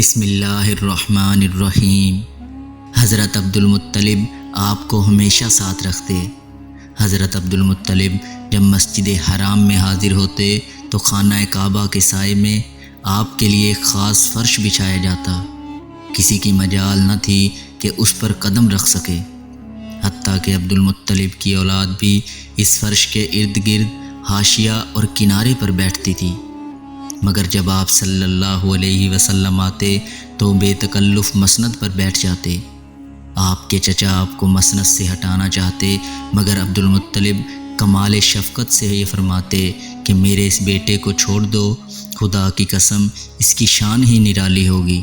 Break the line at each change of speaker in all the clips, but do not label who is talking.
بسم اللہ الرحمن الرحیم۔ حضرت عبدالمطلب آپ کو ہمیشہ ساتھ رکھتے۔ حضرت عبدالمطلب جب مسجد حرام میں حاضر ہوتے تو خانہ کعبہ کے سائے میں آپ کے لیے ایک خاص فرش بچھایا جاتا۔ کسی کی مجال نہ تھی کہ اس پر قدم رکھ سکے، حتیٰ کہ عبدالمطلب کی اولاد بھی اس فرش کے ارد گرد حاشیہ اور کنارے پر بیٹھتی تھی، مگر جب آپ صلی اللہ علیہ وسلم آتے تو بے تکلف مسند پر بیٹھ جاتے۔ آپ کے چچا آپ کو مسند سے ہٹانا چاہتے، مگر عبدالمطلب کمال شفقت سے یہ فرماتے کہ میرے اس بیٹے کو چھوڑ دو، خدا کی قسم اس کی شان ہی نرالی ہوگی۔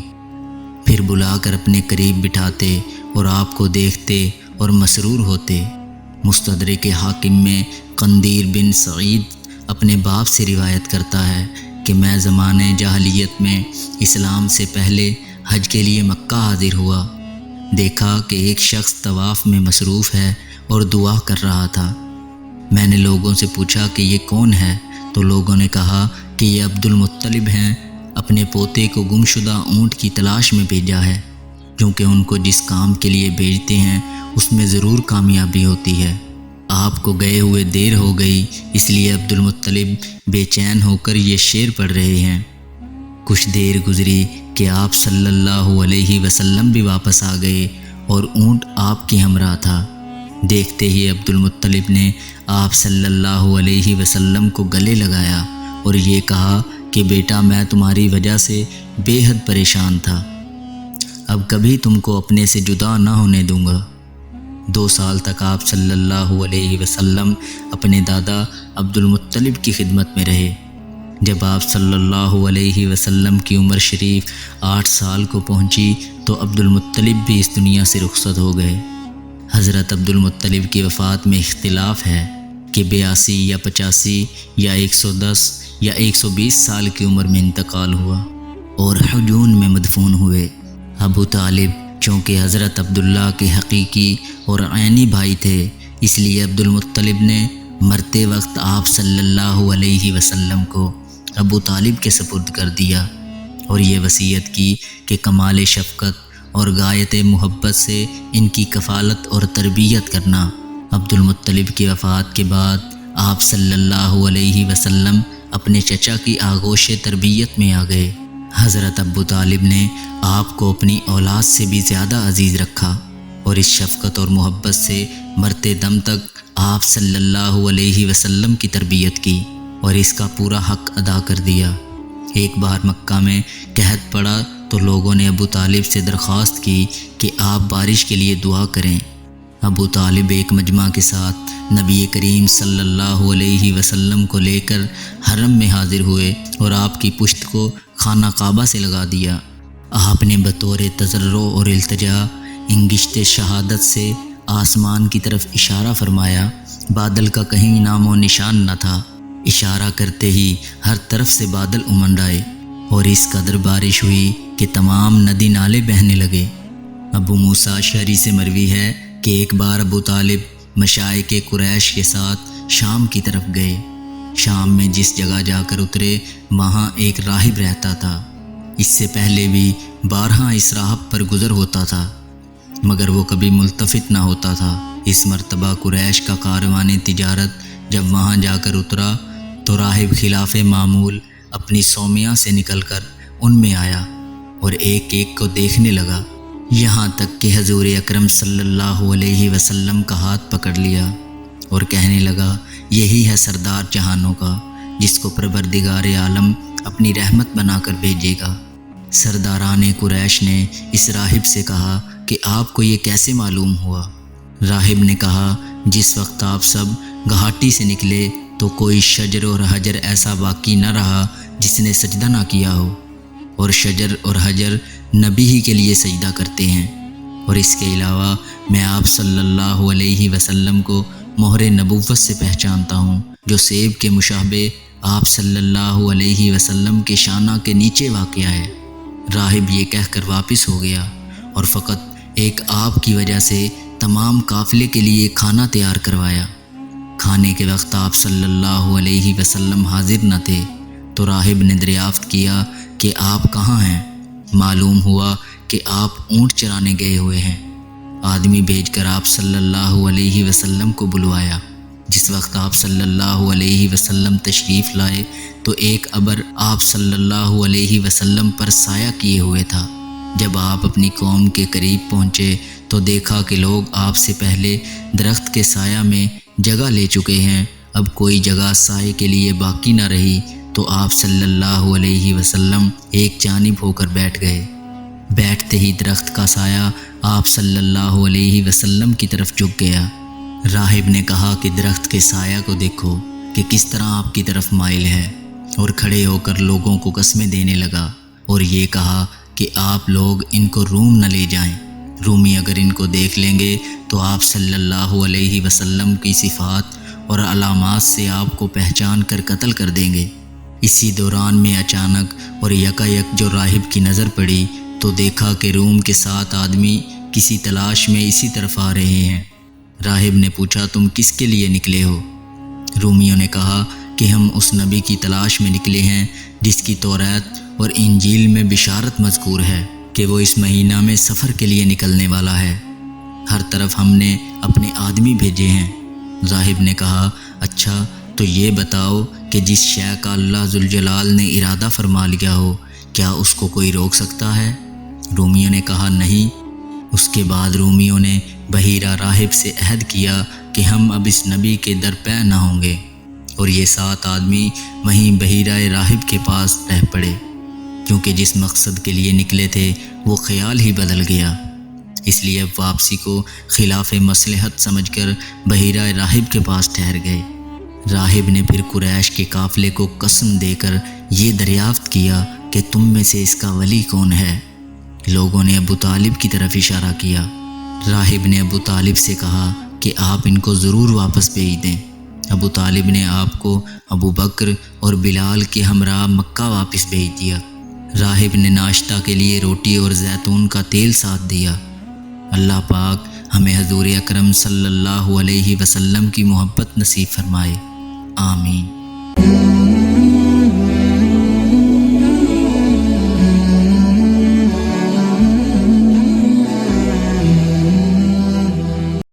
پھر بلا کر اپنے قریب بٹھاتے اور آپ کو دیکھتے اور مسرور ہوتے۔ مستدرک حاکم میں قندیر بن سعید اپنے باپ سے روایت کرتا ہے کہ میں زمانے جاہلیت میں اسلام سے پہلے حج کے لیے مکہ حاضر ہوا، دیکھا کہ ایک شخص طواف میں مصروف ہے اور دعا کر رہا تھا۔ میں نے لوگوں سے پوچھا کہ یہ کون ہے، تو لوگوں نے کہا کہ یہ عبدالمطلب ہیں، اپنے پوتے کو گمشدہ اونٹ کی تلاش میں بھیجا ہے، کیونکہ ان کو جس کام کے لیے بھیجتے ہیں اس میں ضرور کامیابی ہوتی ہے۔ آپ کو گئے ہوئے دیر ہو گئی، اس لیے عبدالمطلب بے چین ہو کر یہ شعر پڑھ رہے ہیں۔ کچھ دیر گزری کہ آپ صلی اللہ علیہ وسلم بھی واپس آ گئے اور اونٹ آپ کی ہمراہ تھا۔ دیکھتے ہی عبدالمطلب نے آپ صلی اللہ علیہ وسلم کو گلے لگایا اور یہ کہا کہ بیٹا میں تمہاری وجہ سے بے حد پریشان تھا، اب کبھی تم کو اپنے سے جدا نہ ہونے دوں گا۔ 2 سال تک آپ صلی اللہ علیہ وسلم اپنے دادا عبدالمطلب کی خدمت میں رہے۔ جب آپ صلی اللہ علیہ وسلم کی عمر شریف 8 سال کو پہنچی تو عبدالمطلب بھی اس دنیا سے رخصت ہو گئے۔ حضرت عبدالمطلب کی وفات میں اختلاف ہے کہ 82 یا 85 یا 110 یا 120 سال کی عمر میں انتقال ہوا اور حجون میں مدفون ہوئے۔ ابو طالب چونکہ حضرت عبداللہ کے حقیقی اور عینی بھائی تھے، اس لیے عبدالمطلب نے مرتے وقت آپ صلی اللہ علیہ وسلم کو ابو طالب کے سپرد کر دیا اور یہ وصیت کی کہ کمال شفقت اور غایت محبت سے ان کی کفالت اور تربیت کرنا۔ عبدالمطلب کی وفات کے بعد آپ صلی اللہ علیہ وسلم اپنے چچا کی آغوش تربیت میں آ گئے۔ حضرت ابو طالب نے آپ کو اپنی اولاد سے بھی زیادہ عزیز رکھا اور اس شفقت اور محبت سے مرتے دم تک آپ صلی اللہ علیہ وسلم کی تربیت کی اور اس کا پورا حق ادا کر دیا۔ ایک بار مکہ میں قحط پڑا تو لوگوں نے ابو طالب سے درخواست کی کہ آپ بارش کے لیے دعا کریں۔ ابو طالب ایک مجمع کے ساتھ نبی کریم صلی اللہ علیہ وسلم کو لے کر حرم میں حاضر ہوئے اور آپ کی پشت کو خانہ کعبہ سے لگا دیا۔ آپ نے بطور تضرع اور التجا انگشت شہادت سے آسمان کی طرف اشارہ فرمایا۔ بادل کا کہیں نام و نشان نہ تھا، اشارہ کرتے ہی ہر طرف سے بادل امنڈ آئے اور اس قدر بارش ہوئی کہ تمام ندی نالے بہنے لگے۔ ابو موسیٰ اشعری سے مروی ہے کہ ایک بار ابو طالب مشائخ قریش کے ساتھ شام کی طرف گئے۔ شام میں جس جگہ جا کر اترے وہاں ایک راہب رہتا تھا۔ اس سے پہلے بھی بارہا اس راہب پر گزر ہوتا تھا، مگر وہ کبھی ملتفت نہ ہوتا تھا۔ اس مرتبہ قریش کا کاروان تجارت جب وہاں جا کر اترا تو راہب خلاف معمول اپنی صومعہ سے نکل کر ان میں آیا اور ایک ایک کو دیکھنے لگا، یہاں تک کہ حضور اکرم صلی اللہ علیہ وسلم کا ہاتھ پکڑ لیا اور کہنے لگا یہی ہے سردار جہانوں کا، جس کو پروردگار عالم اپنی رحمت بنا کر بھیجے گا۔ سرداران قریش نے اس راہب سے کہا کہ آپ کو یہ کیسے معلوم ہوا؟ راہب نے کہا جس وقت آپ سب گھاٹی سے نکلے تو کوئی شجر اور حجر ایسا باقی نہ رہا جس نے سجدہ نہ کیا ہو، اور شجر اور حجر نبی ہی کے لیے سجدہ کرتے ہیں، اور اس کے علاوہ میں آپ صلی اللہ علیہ وسلم کو مہر نبوت سے پہچانتا ہوں، جو سیب کے مشابہ آپ صلی اللہ علیہ وسلم کے شانہ کے نیچے واقع ہے۔ راہب یہ کہہ کر واپس ہو گیا اور فقط ایک آپ کی وجہ سے تمام قافلے کے لیے کھانا تیار کروایا۔ کھانے کے وقت آپ صلی اللہ علیہ وسلم حاضر نہ تھے تو راہب نے دریافت کیا کہ آپ کہاں ہیں؟ معلوم ہوا کہ آپ اونٹ چرانے گئے ہوئے ہیں۔ آدمی بھیج کر آپ صلی اللہ علیہ وسلم کو بلوایا۔ جس وقت آپ صلی اللہ علیہ وسلم تشریف لائے تو ایک ابر آپ صلی اللہ علیہ وسلم پر سایہ کیے ہوئے تھا۔ جب آپ اپنی قوم کے قریب پہنچے تو دیکھا کہ لوگ آپ سے پہلے درخت کے سایہ میں جگہ لے چکے ہیں، اب کوئی جگہ سائے کے لیے باقی نہ رہی، تو آپ صلی اللہ علیہ وسلم ایک جانب ہو کر بیٹھ گئے۔ بیٹھتے ہی درخت کا سایہ آپ صلی اللہ علیہ وسلم کی طرف جھک گیا۔ راہب نے کہا کہ درخت کے سایہ کو دیکھو کہ کس طرح آپ کی طرف مائل ہے، اور کھڑے ہو کر لوگوں کو قسمیں دینے لگا اور یہ کہا کہ آپ لوگ ان کو روم نہ لے جائیں، رومی اگر ان کو دیکھ لیں گے تو آپ صلی اللہ علیہ وسلم کی صفات اور علامات سے آپ کو پہچان کر قتل کر دیں گے۔ اسی دوران میں اچانک اور یکایک جو راہب کی نظر پڑی تو دیکھا کہ روم کے 7 آدمی کسی تلاش میں اسی طرف آ رہے ہیں۔ راہب نے پوچھا تم کس کے لیے نکلے ہو؟ رومیوں نے کہا کہ ہم اس نبی کی تلاش میں نکلے ہیں جس کی تورات اور انجیل میں بشارت مذکور ہے کہ وہ اس مہینہ میں سفر کے لیے نکلنے والا ہے۔ ہر طرف ہم نے اپنے آدمی بھیجے ہیں۔ راہب نے کہا اچھا تو یہ بتاؤ کہ جس شے کا اللہ ذوالجلال نے ارادہ فرما لیا ہو کیا اس کو کوئی روک سکتا ہے؟ رومیوں نے کہا نہیں۔ اس کے بعد رومیوں نے بحیرہ راہب سے عہد کیا کہ ہم اب اس نبی کے در پہ نہ ہوں گے، اور یہ 7 آدمی وہیں بحیرہ راہب کے پاس رہ پڑے، کیونکہ جس مقصد کے لیے نکلے تھے وہ خیال ہی بدل گیا، اس لیے اب واپسی کو خلاف مصلحت سمجھ کر بحیرہ راہب کے پاس ٹھہر گئے۔ راہب نے پھر قریش کے قافلے کو قسم دے کر یہ دریافت کیا کہ تم میں سے اس کا ولی کون ہے؟ لوگوں نے ابو طالب کی طرف اشارہ کیا۔ راہب نے ابو طالب سے کہا کہ آپ ان کو ضرور واپس بھیج دیں۔ ابو طالب نے آپ کو ابو بکر اور بلال کے ہمراہ مکہ واپس بھیج دیا۔ راہب نے ناشتہ کے لیے روٹی اور زیتون کا تیل ساتھ دیا۔ اللہ پاک ہمیں حضور اکرم صلی اللہ علیہ وسلم کی محبت نصیب فرمائے، آمین۔